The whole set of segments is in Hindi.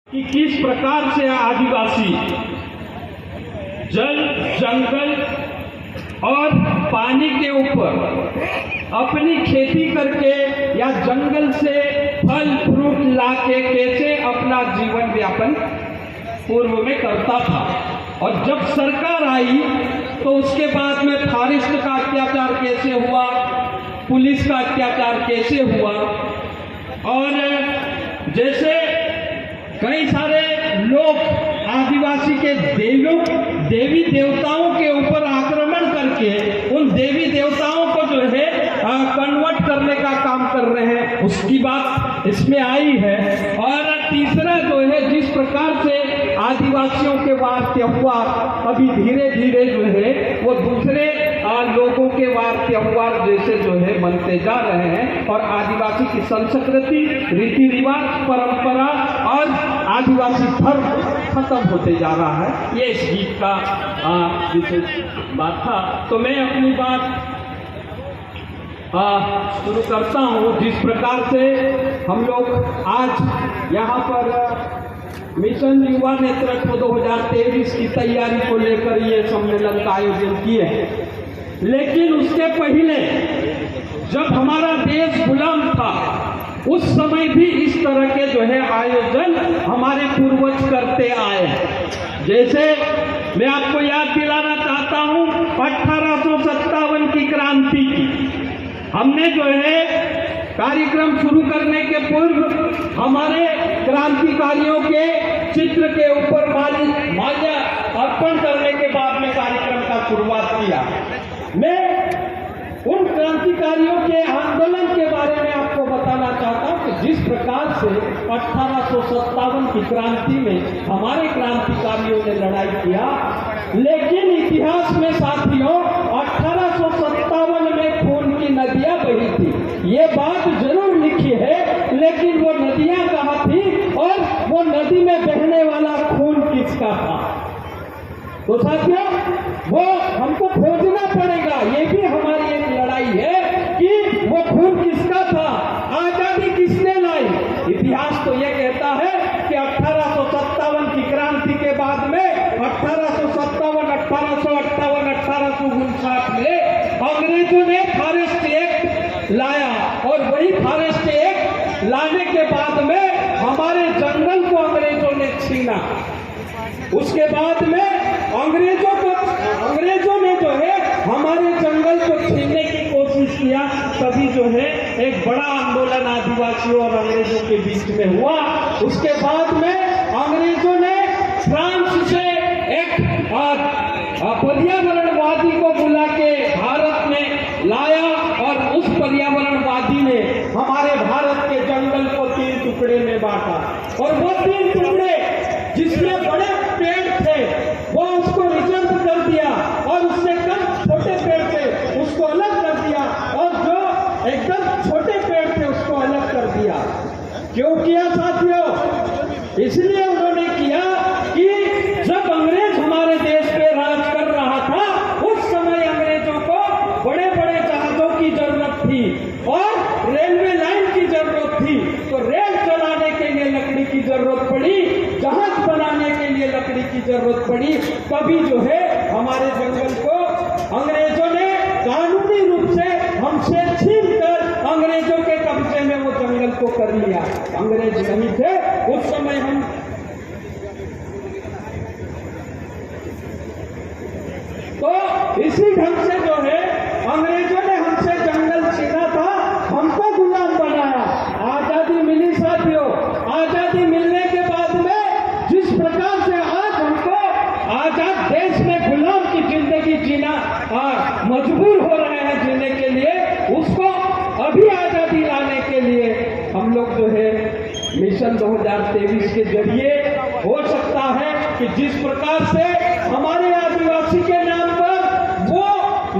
कि किस प्रकार से आदिवासी जल, जंगल और पानी के ऊपर अपनी खेती करके या जंगल से फल फ्रूट लाके कैसे अपना जीवन व्यापन पूर्व में करता था। और जब सरकार आई तो उसके बाद में फॉरेस्ट का अत्याचार कैसे हुआ, पुलिस का अत्याचार कैसे हुआ, और जैसे कई सारे लोग आदिवासी के देवी देवताओं के ऊपर आक्रमण करके उन देवी देवताओं को जो है कन्वर्ट करने का काम कर रहे हैं, उसकी बात इसमें आई है। और तीसरा जो है, जिस प्रकार से आदिवासियों के वार त्योहार अभी धीरे धीरे जो है वो दूसरे लोगों के वार त्योहार जैसे जो है बनते जा रहे हैं, और आदिवासी की संस्कृति, रीति रिवाज, परंपरा और आदिवासी धर्म खत्म होते जा रहा है। ये इस गीत का विशेष बात था। तो मैं अपनी बात शुरू करता हूँ। जिस प्रकार से हम लोग आज यहाँ पर मिशन युवा नेतृत्व 2023 की तैयारी को लेकर ये सम्मेलन का आयोजन किए हैं, लेकिन उसके पहले जब हमारा देश गुलाम था उस समय भी इस तरह के जो है आयोजन हमारे पूर्वज करते आए हैं। जैसे मैं आपको याद दिलाना चाहता हूँ 1857 की क्रांति की। हमने जो है कार्यक्रम शुरू करने के पूर्व हमारे क्रांतिकारियों के चित्र के ऊपर माल्या अर्पण करने के बाद में कार्यक्रम का शुरुआत किया। मैं उन क्रांतिकारियों के आंदोलन के बारे में आपको बताना चाहता हूं कि जिस प्रकार से 1857 की क्रांति में हमारे क्रांतिकारियों ने लड़ाई किया, लेकिन इतिहास में साथियों 1857 में खून की नदियां बही थी, ये बात जरूर लिखी है, लेकिन वो नदियां कहाँ थी और वो नदी में बहने वाला खून किसका था? तो साथियों वो हमको खोजना पड़ेगा। ये भी हमारी एक लड़ाई है कि वो खून किसका था, आजादी किसने लाई। इतिहास तो ये कहता है कि 1857 की क्रांति के बाद में 1857, 1858, 1859 में अंग्रेजों ने फॉरेस्ट एक्ट लाया, और वही फॉरेस्ट एक्ट लाने के बाद में हमारे जंगल को अंग्रेजों ने छीना। उसके बाद में अंग्रेजों ने जो है हमारे जंगल को छीनने की कोशिश किया। तभी जो है एक बड़ा आंदोलन आदिवासियों और अंग्रेजों के बीच में हुआ। उसके बाद में अंग्रेजों ने फ्रांस से एक पर्यावरणवादी को बुला के भारत में लाया, और उस पर्यावरणवादी ने हमारे भारत के जंगल को 3 टुकड़े में बांटा, और वो 3 टुकड़े जिसमें बड़े पेड़ थे वो उसको रिजर्व कर दिया, और उससे कम छोटे पेड़ थे उसको अलग कर दिया, और जो एकदम छोटे पेड़ थे उसको अलग कर दिया। क्यों किया साथियों? इसलिए उन्होंने किया कि जब अंग्रेज हमारे देश पे राज कर रहा था उस समय अंग्रेजों को बड़े बड़े जहाजों की जरूरत थी और रेलवे लाइन की जरूरत थी। तो रेल चलाने के लिए लकड़ी की जरूरत पड़ी, जहाज बनाने के लिए लकड़ी की जरूरत पड़ी। तभी जो है हमारे जंगल को अंग्रेजों ने कानूनी रूप से हमसे छीनकर अंग्रेजों के कब्जे में वो जंगल को कर लिया। अंग्रेज नहीं थे उस समय हम तो इसी ढंग से जो है अंग्रेजों ने हमसे जंगल छीना था, हमको गुलाम बनाया। आजादी मिली साथियों, आजादी मिलने के बाद में जिस प्रकार से आज हमको आजाद देश में गुलाम की जिंदगी जीना मजबूर हो रहे हैं जीने के लिए, उसको अभी आजादी लाने के लिए हम लोग जो है मिशन 2023 के जरिए हो सकता है कि जिस प्रकार से हमारे आदिवासी के नाम पर वो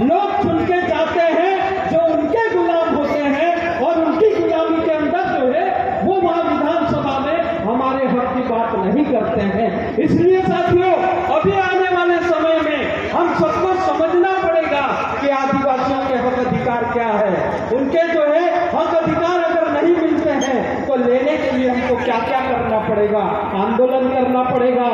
लोग चुन के जाते हैं जो उनके गुलाम होते हैं, और उनकी गुलामी के अंदर जो है वो वहां विधानसभा में हमारे हक की बात नहीं करते हैं। इसलिए साथियों अभी आने वाले समय में हम सबको समझना पड़ेगा कि आदिवासियों के हक अधिकार क्या है। उनके जो है हक अधिकार अगर नहीं मिलते हैं तो लेने के लिए हमको क्या क्या करना पड़ेगा, आंदोलन करना पड़ेगा,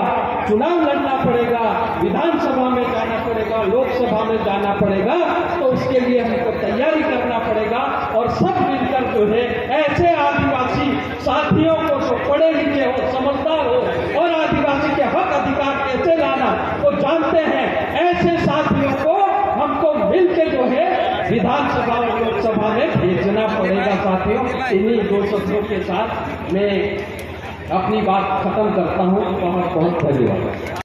चुनाव लड़ना पड़ेगा, विधानसभा में जाना पड़ेगा, लोकसभा में जाना पड़ेगा। तो उसके लिए हमको तैयारी करना पड़ेगा और सब मिलकर जो है ऐसे आदिवासी साथियों को जो पढ़े लिखे हो, समझदार हो और आदिवासी के हक अधिकार कैसे लाना वो जानते हैं, ऐसे साथियों को हमको मिलकर जो है विधानसभा और लोकसभा में भेजना पड़ेगा। साथियों, इन्हीं दो शब्दों के साथ मैं अपनी बात खत्म करता हूँ। बहुत बहुत धन्यवाद।